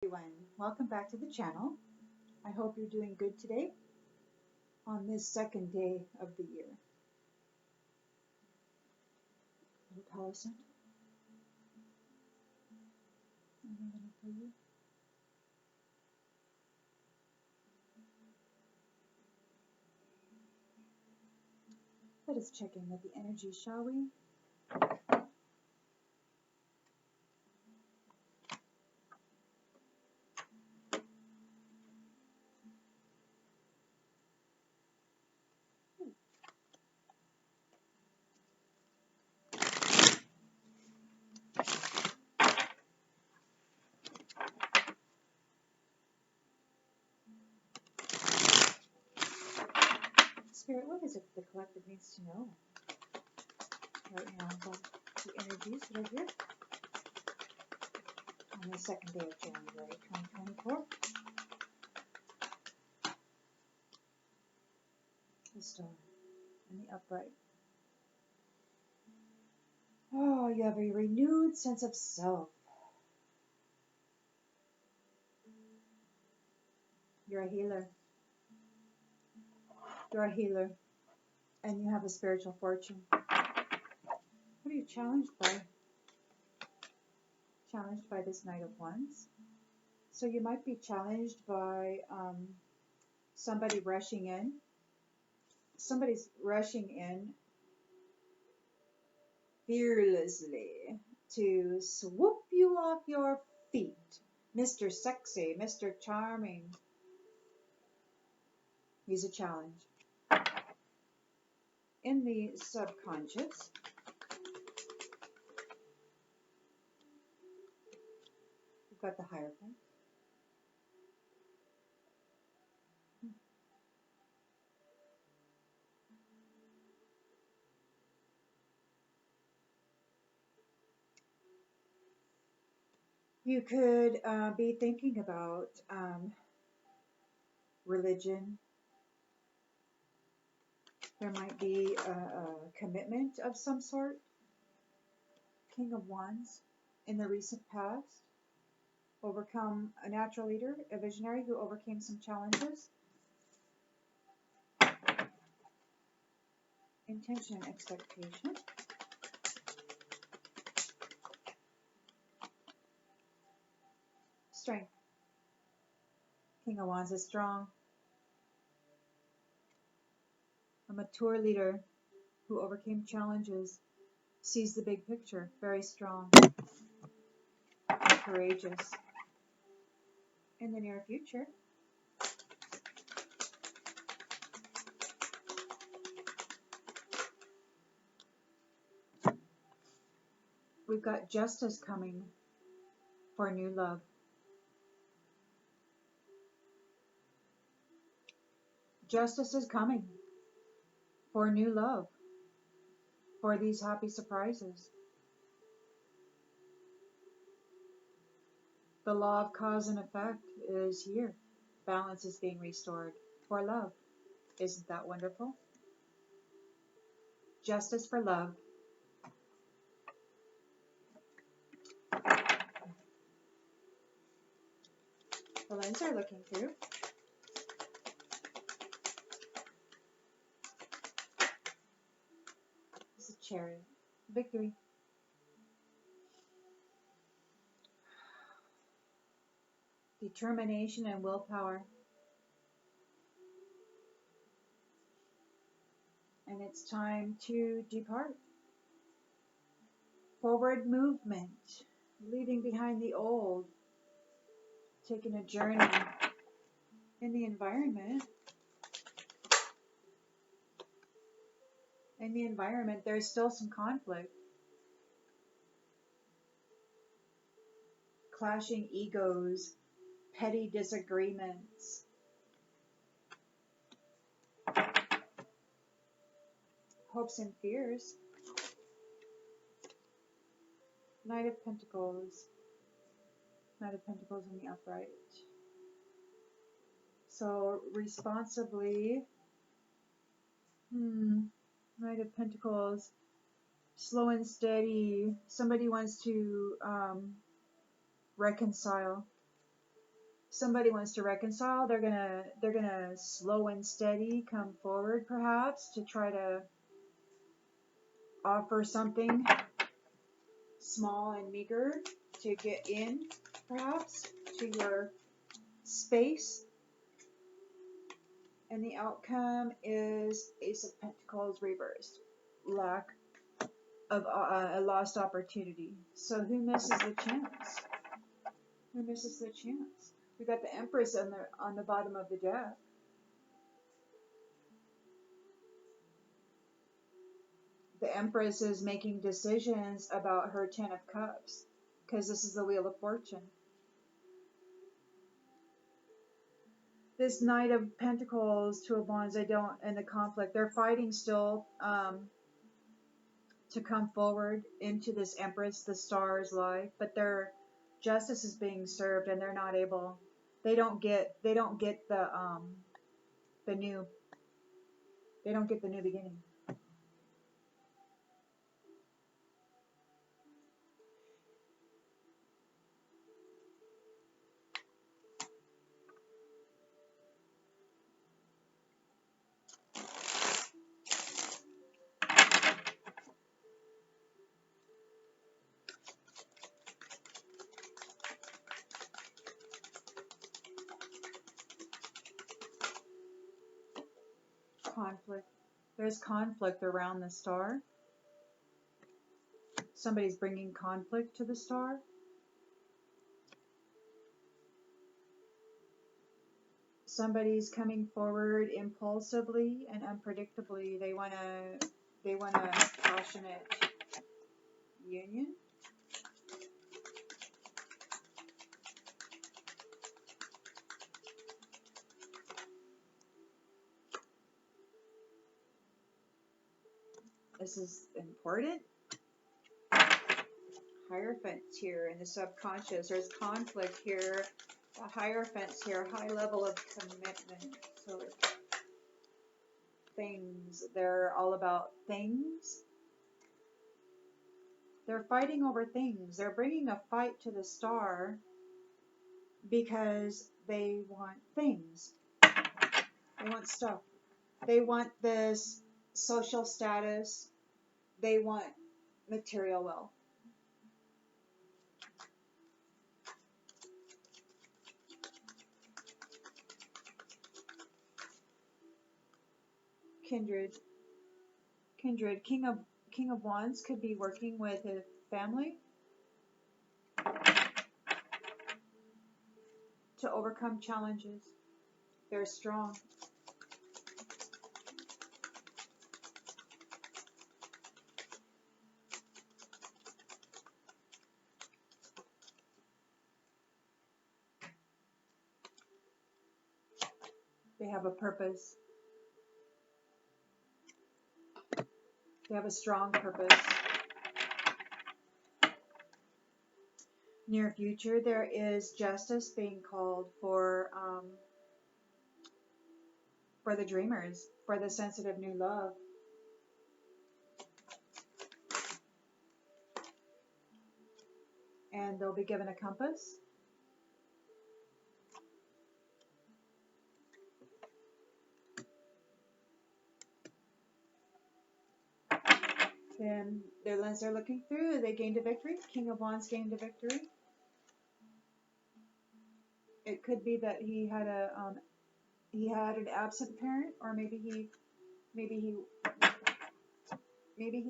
Everyone, welcome back to the channel. I hope you're doing good today on this second day of the year. Little Palo Santo. Anything for you? Let us check in with the energy, shall we? Spirit, what is it the collective needs to know right now about the energies that are here on the second day of January 2024? The star and the upright. Oh, you have a renewed sense of self. You're a healer. You're a healer. And you have a spiritual fortune. What are you challenged by? Challenged by this Knight of Wands. So you might be challenged by somebody rushing in. Somebody's rushing in fearlessly to swoop you off your feet. Mr. Sexy, Mr. Charming. He's a challenge. In the subconscious, we've got the Hierophant. You could be thinking about religion. There might be a commitment of some sort. King of Wands in the recent past. Overcome a natural leader, a visionary who overcame some challenges. Intention and expectation. Strength. King of Wands is strong. A mature leader who overcame challenges, sees the big picture, very strong, courageous. In the near future, we've got justice coming for new love. Justice is coming for new love, for these happy surprises. The law of cause and effect is here. Balance is being restored for love. Isn't that wonderful? Justice for love. The lens are looking through. This is a Chariot. Victory. Determination and willpower. And it's time to depart. Forward movement. Leaving behind the old. Taking a journey in the environment. In the environment, there's still some conflict. Clashing egos, petty disagreements. Hopes and fears. Knight of Pentacles. Knight of Pentacles in the upright. So responsibly, Knight of Pentacles, slow and steady. Somebody wants to reconcile. somebody wants to reconcile. They're gonna slow and steady come forward, perhaps, to try to offer something small and meager to get in, perhaps, to your space. And the outcome is Ace of Pentacles reversed. Lack of a lost opportunity. So who misses the chance? Who misses the chance? We got the Empress on the bottom of the deck. The Empress is making decisions about her Ten of Cups, because this is the Wheel of Fortune. This Knight of Pentacles, Two of Wands, and the conflict, they're fighting still to come forward into this Empress, the Star's life, but their justice is being served, and they're not able. They don't get the new. They don't get the new beginning. Conflict. There's conflict around the Star. Somebody's bringing conflict to the Star. Somebody's coming forward impulsively and unpredictably. They want a passionate union. This is important. Hierophants here in the subconscious. There's conflict here. The Hierophants here. High level of commitment. So things. They're all about things. They're fighting over things. They're bringing a fight to the Star because they want things. They want stuff. They want this social status. They want material wealth. Kindred. King of Wands could be working with a family to overcome challenges. They're strong. They have a purpose. They have a strong purpose. Near future, there is justice being called for the dreamers, for the sensitive new love. And they'll be given a compass. Then their lens they're looking through, they gained a victory. King of Wands gained a victory. It could be that he had an absent parent, or maybe he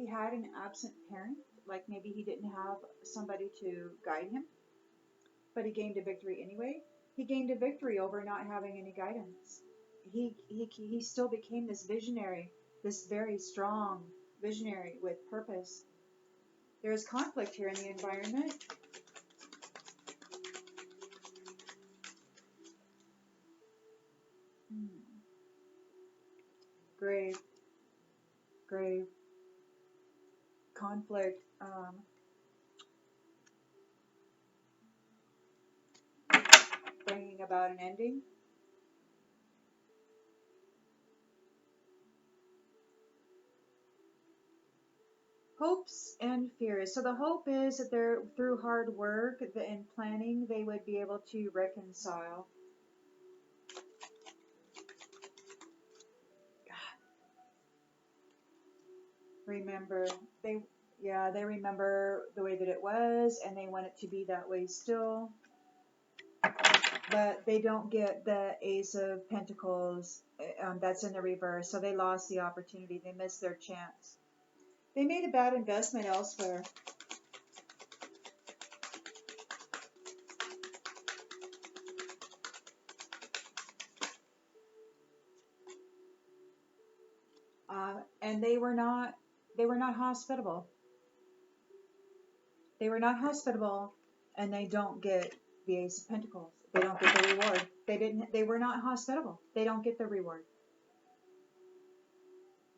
had an absent parent, like maybe he didn't have somebody to guide him, but he gained a victory anyway. He gained a victory over not having any guidance. He still became this visionary, this very strong visionary with purpose. There is conflict here in the environment. Grave conflict. Bringing about an ending. Hopes and fears. So the hope is that they're through hard work and planning, they would be able to reconcile. Remember, they they remember the way that it was, and they want it to be that way still. But they don't get the Ace of Pentacles that's in the reverse, so they lost the opportunity. They missed their chance. They made a bad investment elsewhere. And they were not hospitable. They were not hospitable, and they don't get the Ace of Pentacles. They don't get the reward. They were not hospitable. They don't get the reward.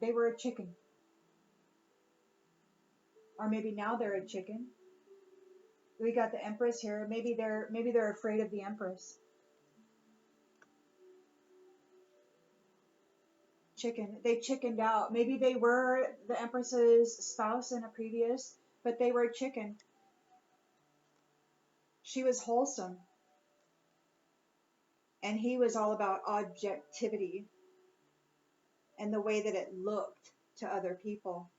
They were a chicken. Or maybe now they're a chicken. We got the Empress here. Maybe they're afraid of the Empress. Chicken. They chickened out. Maybe they were the Empress's spouse in a previous, but they were a chicken. She was wholesome. And he was all about objectivity and the way that it looked to other people.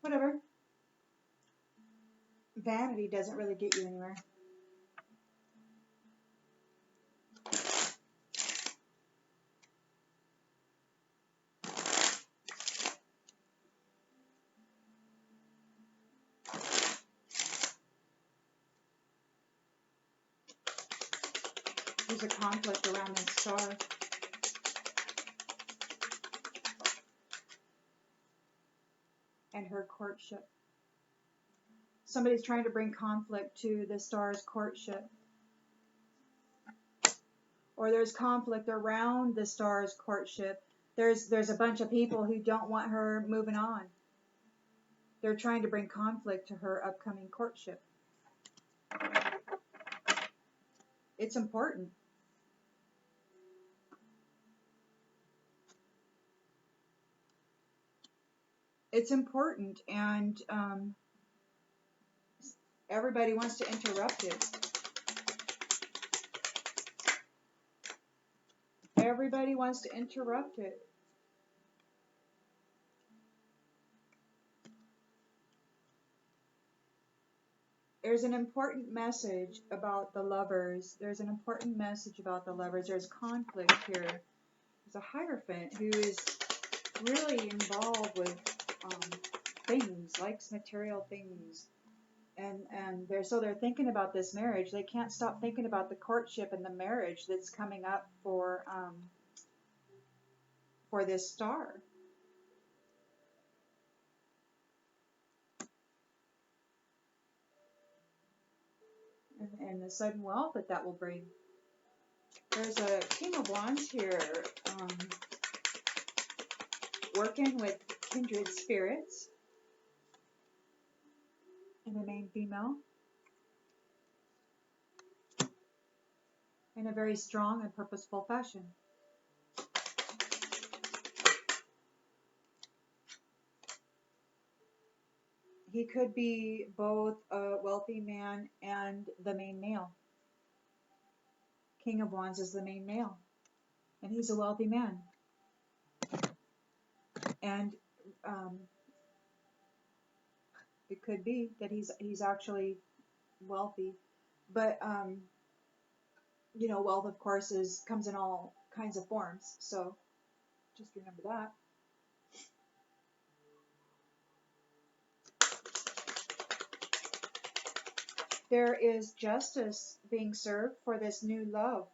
Whatever. Vanity doesn't really get you anywhere. There's a conflict around this star. And her courtship. Somebody's trying to bring conflict to the star's courtship. Or there's conflict around the star's courtship. There's a bunch of people who don't want her moving on. They're trying to bring conflict to her upcoming courtship. It's important. It's important, and everybody wants to interrupt it. Everybody wants to interrupt it. There's an important message about the lovers. There's an important message about the lovers. There's conflict here. There's a Hierophant who is really involved with things, likes material things. And they're thinking about this marriage. They can't stop thinking about the courtship and the marriage that's coming up for this star. And the sudden wealth that will bring. There's a King of Wands here, working with kindred spirits. And remain female. In a very strong and purposeful fashion. He could be both a wealthy man and the main male. King of Wands is the main male. And he's a wealthy man. And it could be that he's actually wealthy. But wealth of course comes in all kinds of forms. So just remember that. There is justice being served for this new love.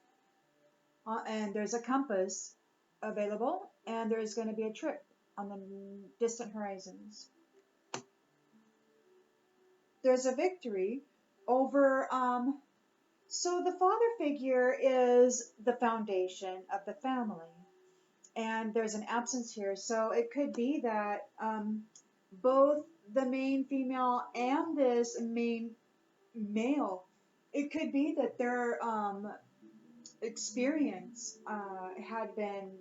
And there's a compass available, and there's going to be a trip on the distant horizons. There's a victory over, so the father figure is the foundation of the family. And there's an absence here, so it could be that both the main female and this main male, it could be that they're experience had been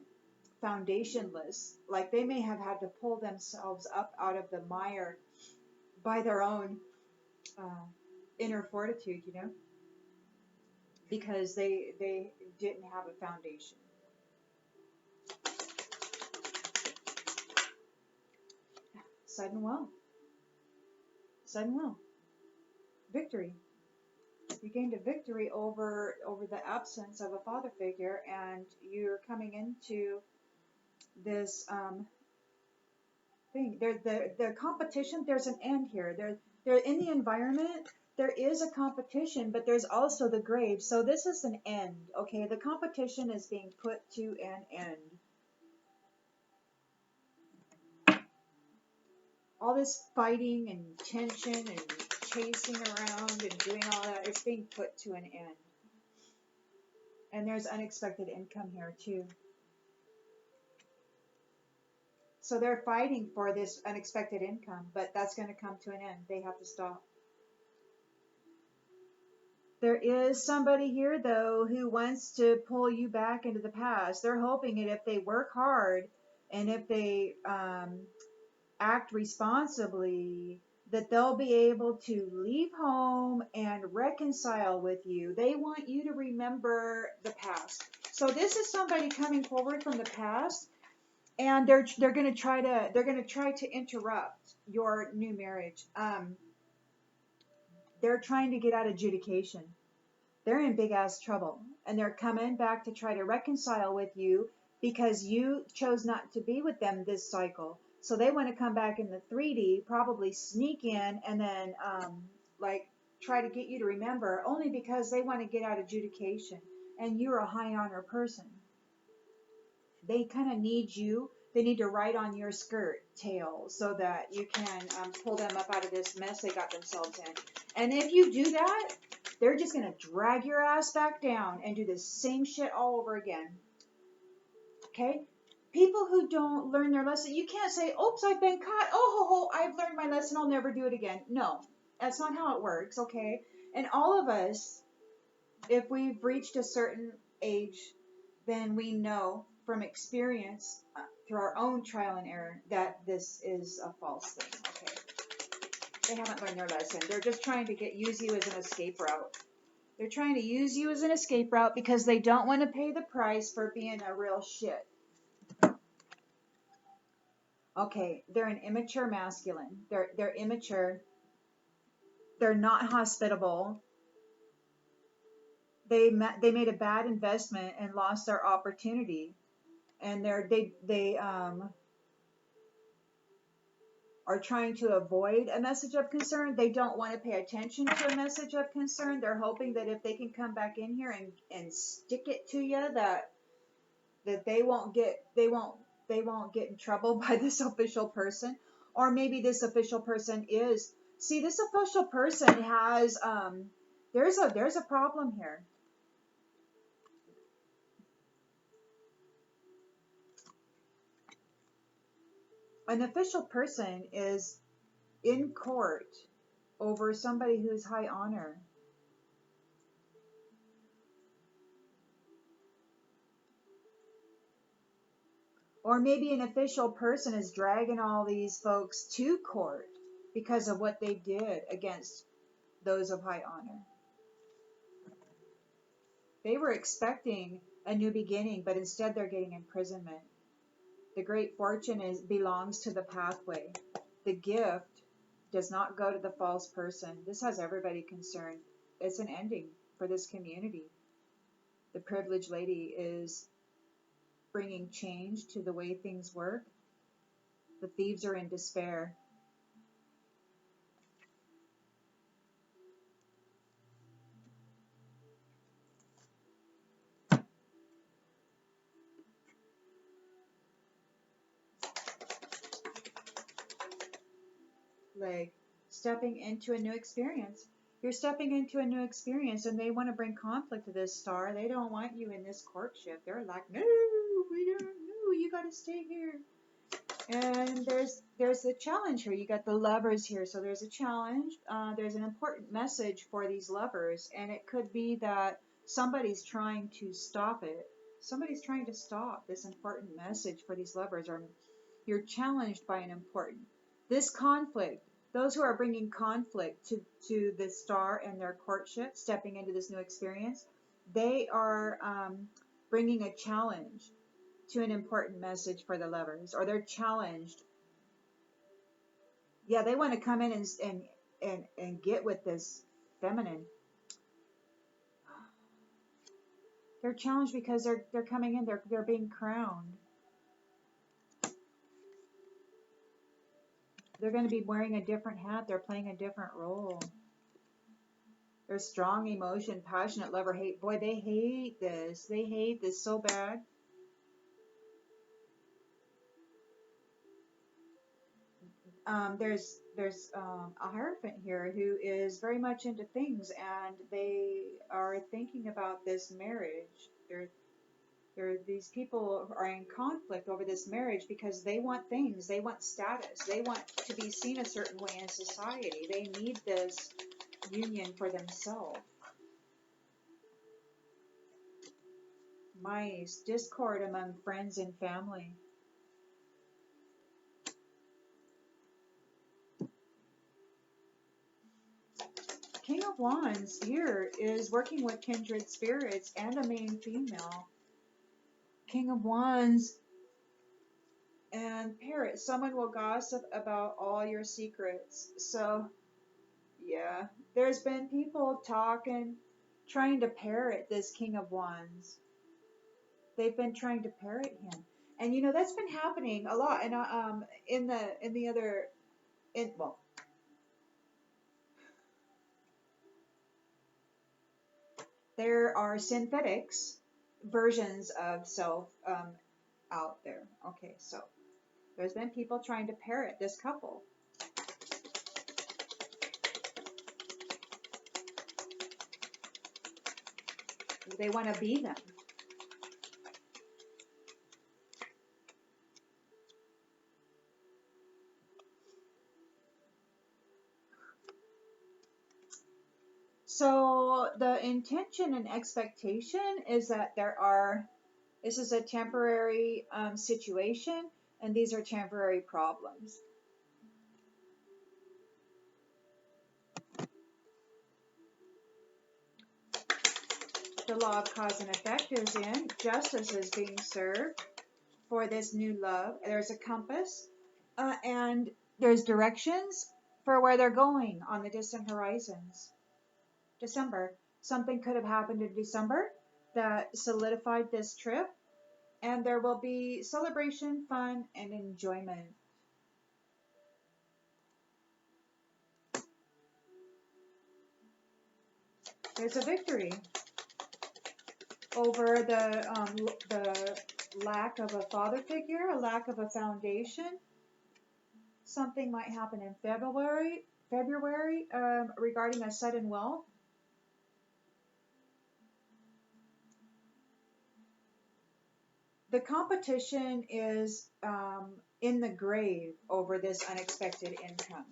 foundationless. Like they may have had to pull themselves up out of the mire by their own inner fortitude, you know, because they didn't have a foundation. Sudden will. Sudden will. Victory. You gained a victory over the absence of a father figure, and you're coming into this thing. The competition. There's an end here. They're in the environment. There is a competition, but there's also the grave. So this is an end. Okay, the competition is being put to an end. All this fighting and tension and chasing around and doing all that, it's being put to an end. And there's unexpected income here too. So they're fighting for this unexpected income, but that's going to come to an end. They have to stop. There is somebody here, though, who wants to pull you back into the past. They're hoping that if they work hard and if they act responsibly, that they'll be able to leave home and reconcile with you. They want you to remember the past. So this is somebody coming forward from the past, and they're going to try to interrupt your new marriage. They're trying to get out adjudication. They're in big ass trouble, and they're coming back to try to reconcile with you because you chose not to be with them this cycle. So they want to come back in the 3D, probably sneak in, and then like try to get you to remember, only because they want to get out adjudication, and you're a high honor person. They kind of need you. They need to ride on your skirt tail so that you can pull them up out of this mess they got themselves in. And if you do that, they're just going to drag your ass back down and do the same shit all over again. Okay? People who don't learn their lesson, you can't say, oops, I've been caught. Oh, I've learned my lesson. I'll never do it again. No, that's not how it works, okay? And all of us, if we've reached a certain age, then we know from experience through our own trial and error that this is a false thing, okay? They haven't learned their lesson. They're just trying to use you as an escape route. They're trying to use you as an escape route because they don't want to pay the price for being a real shit. Okay, they're an immature masculine. They're immature. They're not hospitable. They made a bad investment and lost their opportunity, and they are trying to avoid a message of concern. They don't want to pay attention to a message of concern. They're hoping that if they can come back in here and stick it to you, that they won't get in trouble by this official person. Or maybe this official person is. See, this official person has there's a problem here. An official person is in court over somebody who's high honor. Or maybe an official person is dragging all these folks to court because of what they did against those of high honor. They were expecting a new beginning, but instead they're getting imprisonment. The great fortune belongs to the pathway. The gift does not go to the false person. This has everybody concerned. It's an ending for this community. The privileged lady is bringing change to the way things work. The thieves are in despair. Like stepping into a new experience. You're stepping into a new experience, and they want to bring conflict to this star. They don't want you in this courtship. They're like, no, we don't know. You got to stay here. And there's a challenge here. You got the lovers here, so there's a challenge. There's an important message for these lovers, and it could be that Somebody's trying to stop it. Somebody's trying to stop this important message for these lovers, or you're challenged by an important, this conflict, those who are bringing conflict to the star and their courtship, stepping into this new experience, they are bringing a challenge to an important message for the lovers, or they're challenged. Yeah, they want to come in and get with this feminine. They're challenged because they're coming in, they're being crowned. They're going to be wearing a different hat, they're playing a different role. There's strong emotion, passionate lover, hate. Boy, they hate this. They hate this so bad. There's a Hierophant here who is very much into things, and they are thinking about this marriage. These people are in conflict over this marriage because they want things. They want status. They want to be seen a certain way in society. They need this union for themselves. Mice, discord among friends and family. King of Wands here is working with kindred spirits and a main female. King of Wands and Parrot. Someone will gossip about all your secrets. So, yeah, there's been people talking, trying to parrot this King of Wands. They've been trying to parrot him, and you know that's been happening a lot. And there are synthetics versions of self out there. Okay, so there's been people trying to parrot this couple. They want to be them. So the intention and expectation is that this is a temporary situation, and these are temporary problems. The law of cause and effect is in. Justice is being served for this new love. There's a compass, and there's directions for where they're going on the distant horizons. December. Something could have happened in December that solidified this trip, and there will be celebration, fun, and enjoyment. There's a victory over the lack of a father figure, a lack of a foundation. Something might happen in February regarding a sudden wealth. The competition is in the grave over this unexpected income.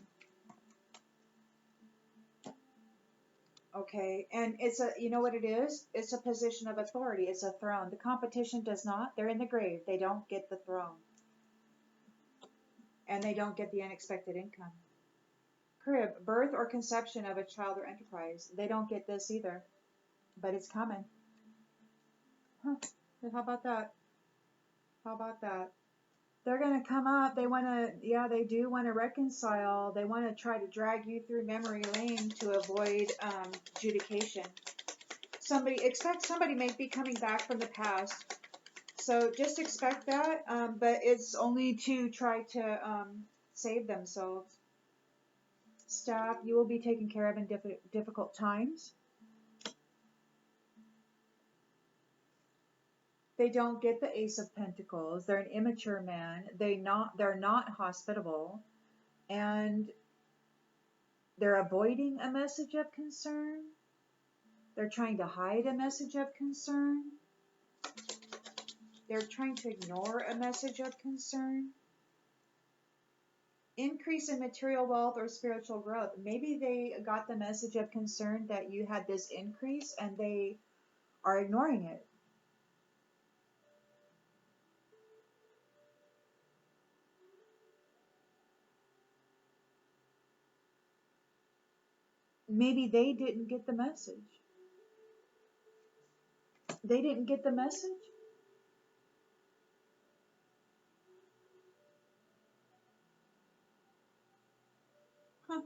Okay, and it's you know what it is? It's a position of authority. It's a throne. The competition does not. They're in the grave. They don't get the throne. And they don't get the unexpected income. Crib, birth or conception of a child or enterprise. They don't get this either. But it's coming. Huh. How about that? How about that? They're going to come up. They want to, yeah, they do want to reconcile. They want to try to drag you through memory lane to avoid adjudication. Somebody may be coming back from the past. So just expect that, but it's only to try to save themselves. Staff, you will be taken care of in difficult times. They don't get the Ace of Pentacles. They're an immature man. They're not hospitable, and they're avoiding a message of concern. They're trying to hide a message of concern. They're trying to ignore a message of concern. Increase in material wealth or spiritual growth. Maybe they got the message of concern that you had this increase, and they are ignoring it. Maybe they didn't get the message. They didn't get the message? Huh.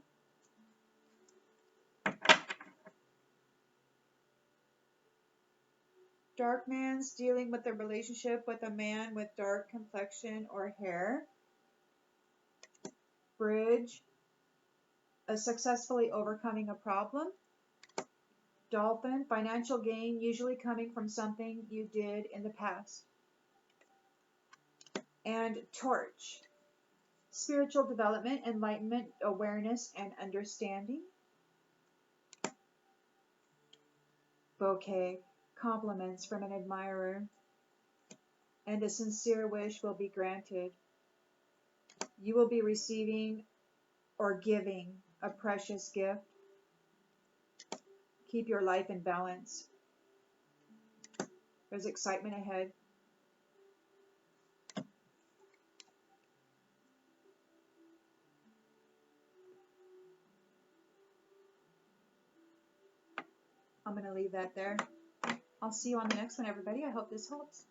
Dark man's dealing with a relationship with a man with dark complexion or hair. Bridge, successfully overcoming a problem. Dolphin, financial gain usually coming from something you did in the past. And torch, spiritual development, enlightenment, awareness, and understanding. Bouquet, compliments from an admirer, and a sincere wish will be granted. You will be receiving or giving a precious gift. Keep your life in balance. There's excitement ahead. I'm going to leave that there. I'll see you on the next one, everybody. I hope this helps.